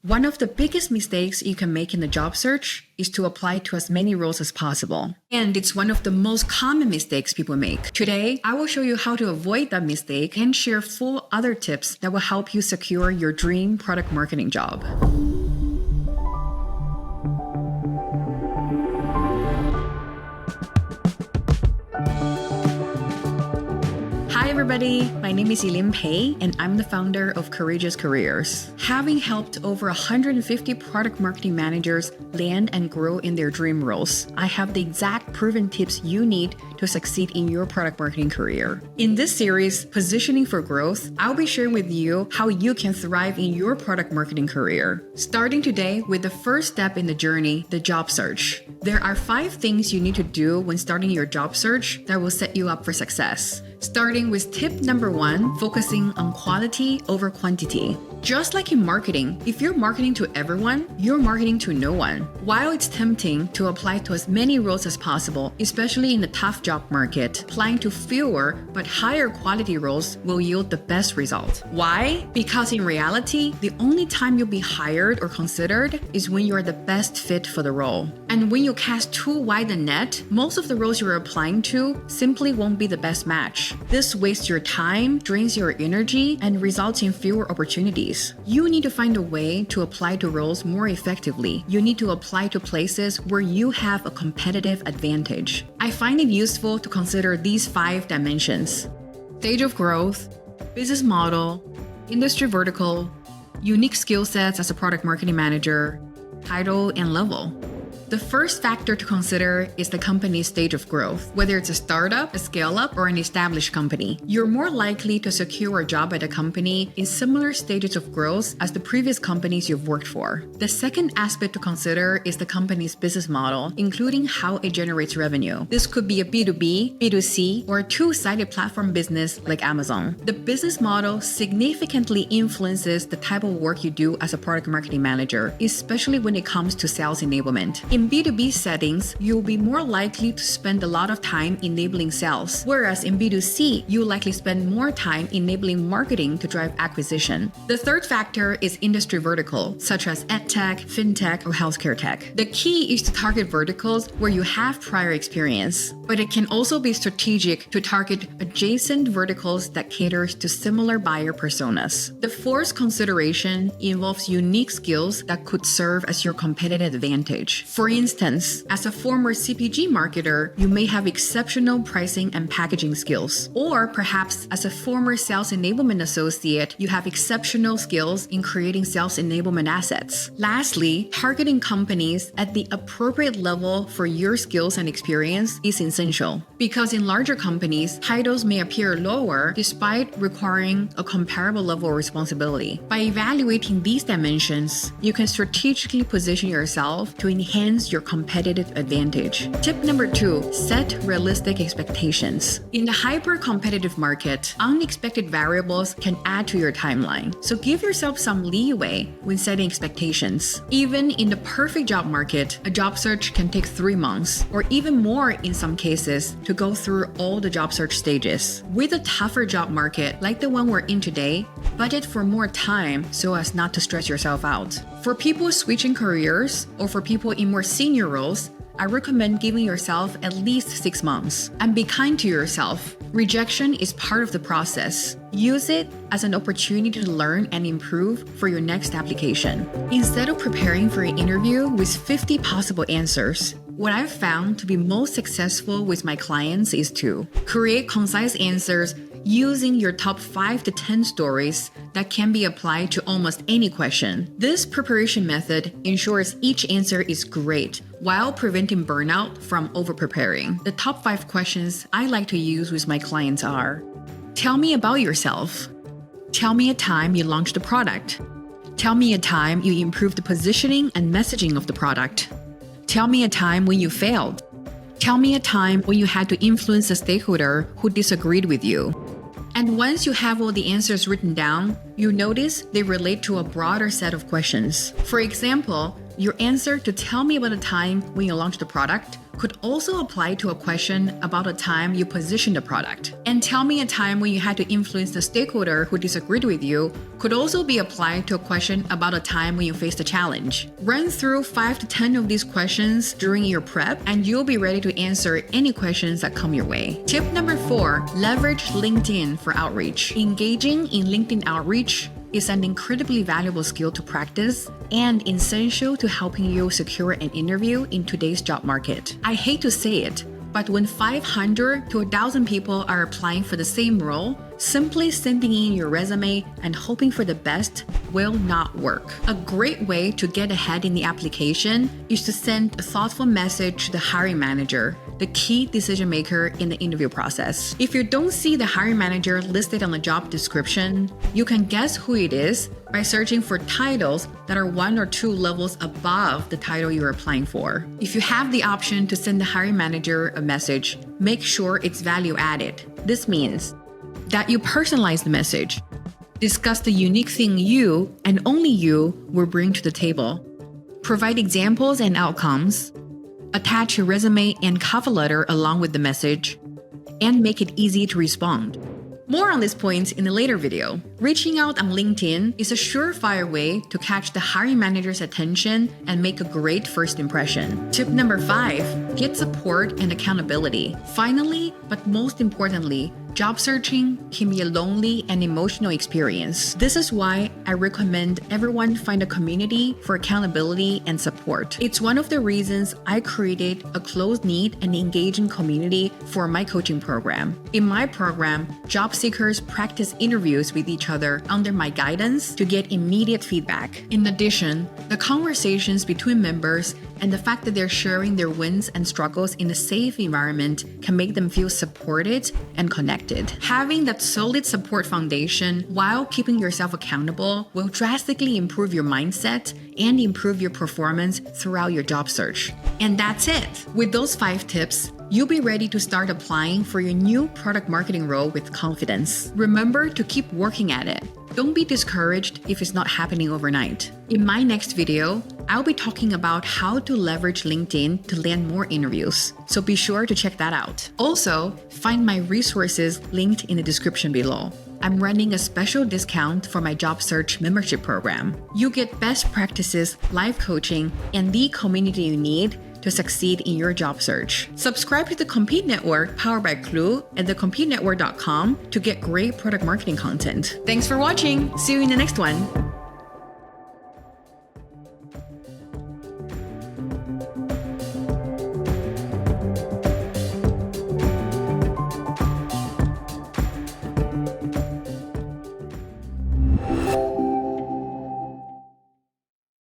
One of the biggest mistakes you can make in the job search is to apply to as many roles as possible. And it's one of the most common mistakes people make. Today, I will show you how to avoid that mistake and share full other tips that will help you secure your dream product marketing job. Hi everybody, my name is Yi Lin Pei and I'm the founder of Courageous Careers. Having helped over 150 product marketing managers land and grow in their dream roles, I have the exact proven tips you need to succeed in your product marketing career. In this series, Positioning for Growth, I'll be sharing with you how you can thrive in your product marketing career. Starting today with the first step in the journey, the job search. There are 5 things you need to do when starting your job search that will set you up for success. Starting with tip number 1, focusing on quality over quantity. Just like in marketing, if you're marketing to everyone, you're marketing to no one. While it's tempting to apply to as many roles as possible, especially in the tough job market, applying to fewer but higher quality roles will yield the best result. Why? Because in reality, the only time you'll be hired or considered is when you are the best fit for the role. And when you cast too wide a net, most of the roles you're applying to simply won't be the best match. This wastes your time, drains your energy, and results in fewer opportunities. You need to find a way to apply to roles more effectively. You need to apply to places where you have a competitive advantage. I find it useful to consider these 5 dimensions: stage of growth, business model, industry vertical, unique skill sets as a product marketing manager, title, and level. The first factor to consider is the company's stage of growth. Whether it's a startup, a scale-up, or an established company, you're more likely to secure a job at a company in similar stages of growth as the previous companies you've worked for. The second aspect to consider is the company's business model, including how it generates revenue. This could be a B2B, B2C, or a two-sided platform business like Amazon. The business model significantly influences the type of work you do as a product marketing manager, especially when it comes to sales enablement. In B2B settings, you'll be more likely to spend a lot of time enabling sales, whereas in B2C, you'll likely spend more time enabling marketing to drive acquisition. The third factor is industry vertical, such as edtech, fintech, or healthcare tech. The key is to target verticals where you have prior experience, but it can also be strategic to target adjacent verticals that caters to similar buyer personas. The fourth consideration involves unique skills that could serve as your competitive advantage. For instance, as a former CPG marketer, you may have exceptional pricing and packaging skills. Or perhaps as a former sales enablement associate, you have exceptional skills in creating sales enablement assets. Lastly, targeting companies at the appropriate level for your skills and experience is essential. Because in larger companies, titles may appear lower despite requiring a comparable level of responsibility. By evaluating these dimensions, you can strategically position yourself to enhance your competitive advantage. Tip number 2, set realistic expectations. In the hyper-competitive market, unexpected variables can add to your timeline. So give yourself some leeway when setting expectations. Even in the perfect job market, a job search can take 3 months, or even more in some cases, to go through all the job search stages. With a tougher job market, like the one we're in today, budget for more time so as not to stress yourself out. For people switching careers, or for people in more senior roles, I recommend giving yourself at least 6 months. And be kind to yourself. Rejection is part of the process. Use it as an opportunity to learn and improve for your next application. Instead of preparing for an interview with 50 possible answers, what I've found to be most successful with my clients is to create concise answers using your top 5 to 10 stories that can be applied to almost any question. This preparation method ensures each answer is great while preventing burnout from over-preparing. The top 5 questions I like to use with my clients are: tell me about yourself. Tell me a time you launched a product. Tell me a time you improved the positioning and messaging of the product. Tell me a time when you failed. Tell me a time when you had to influence a stakeholder who disagreed with you. And once you have all the answers written down, you notice they relate to a broader set of questions. For example, your answer to tell me about a time when you launched the product could also apply to a question about a time you positioned the product. And tell me a time when you had to influence the stakeholder who disagreed with you could also be applied to a question about a time when you faced a challenge. Run through 5 to 10 of these questions during your prep, and you'll be ready to answer any questions that come your way. Tip number 4, leverage LinkedIn for outreach. Engaging in LinkedIn outreach is an incredibly valuable skill to practice and essential to helping you secure an interview in today's job market. I hate to say it, but when 500 to 1,000 people are applying for the same role, simply sending in your resume and hoping for the best will not work. A great way to get ahead in the application is to send a thoughtful message to the hiring manager, the key decision maker in the interview process. If you don't see the hiring manager listed on the job description, you can guess who it is by searching for titles that are 1 or 2 levels above the title you're applying for. If you have the option to send the hiring manager a message, make sure it's value added. This means that you personalize the message, discuss the unique thing you and only you will bring to the table, provide examples and outcomes, attach your resume and cover letter along with the message, and make it easy to respond. More on this point in a later video. Reaching out on LinkedIn is a surefire way to catch the hiring manager's attention and make a great first impression. Tip number 5, get support and accountability. Finally, but most importantly, job searching can be a lonely and emotional experience. This is why I recommend everyone find a community for accountability and support. It's one of the reasons I created a close-knit and engaging community for my coaching program. In my program, job seekers practice interviews with each other under my guidance to get immediate feedback. In addition, the conversations between members and the fact that they're sharing their wins and struggles in a safe environment can make them feel supported and connected. Having that solid support foundation while keeping yourself accountable will drastically improve your mindset and improve your performance throughout your job search. And that's it. With those 5 tips, you'll be ready to start applying for your new product marketing role with confidence. Remember to keep working at it. Don't be discouraged if it's not happening overnight. In my next video, I'll be talking about how to leverage LinkedIn to land more interviews, so be sure to check that out. Also, find my resources linked in the description below. I'm running a special discount for my job search membership program. You get best practices, live coaching, and the community you need to succeed in your job search. Subscribe to the Compete Network powered by Klue at thecompetenetwork.com to get great product marketing content. Thanks for watching. See you in the next one.